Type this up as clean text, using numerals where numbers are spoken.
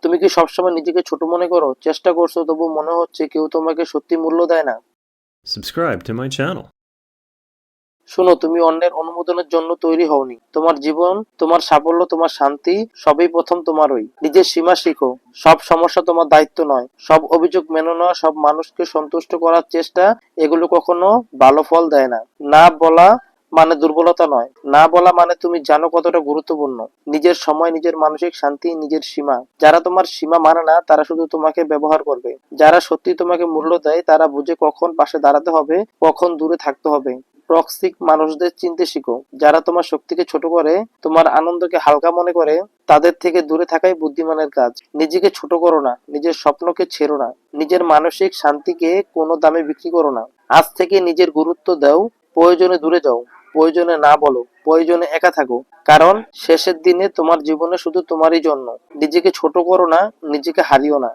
তুমি কি সবসময় নিজেকে ছোট মনে করো? চেষ্টা করছো তবু মনে হচ্ছে কেউ তোমাকে সত্যি মূল্য দেয় না? Subscribe to my channel. শোনো, তুমি অন্যের অনুমোদনের জন্য তৈরি হওনি। তোমার জীবন, তোমার সাফল্য, তোমার শান্তি সবই প্রথম তোমারই। নিজের সীমা শিখো। সব সমস্যা তোমার দায়িত্ব নয়। সব অভিযোগ মেনে নেওয়া, সব মানুষকে সন্তুষ্ট করার চেষ্টা, এগুলো কখনো ভালো ফল দেয় না। না বলা মানে দুর্বলতা নয়। না বলা মানে তুমি জানো কতটা গুরুত্বপূর্ণ। নিজের সময়, নিজের মানসিক শান্তি, নিজের সীমা। যারা তোমার সীমা মানে না তারা শুধু তোমাকে ব্যবহার করবে। যারা সত্যি তোমাকে মূল্য দেয় তারা বুঝে কখন পাশে দাঁড়াতে হবে, কখন দূরে থাকতে হবে। টক্সিক মানুষদের চিনতে শিখো। যারা তোমার শক্তিকে ছোট করে, তোমার আনন্দকে হালকা মনে করে, তাদের থেকে দূরে থাকাই বুদ্ধিমানের কাজ। নিজেকে ছোট করো না, নিজের স্বপ্নকে ছেড়ো না, নিজের মানসিক শান্তিকে কোনো দামে বিক্রি করো না। আজ থেকে নিজের গুরুত্ব দাও। প্রয়োজনে দূরে যাও, প্রয়োজনে না বলো, প্রয়োজনে একা থাকো। কারণ শেষের দিনে তোমার জীবনে শুধু তোমারই জন্য। নিজেকে ছোট করো না, নিজেকে হারিও না।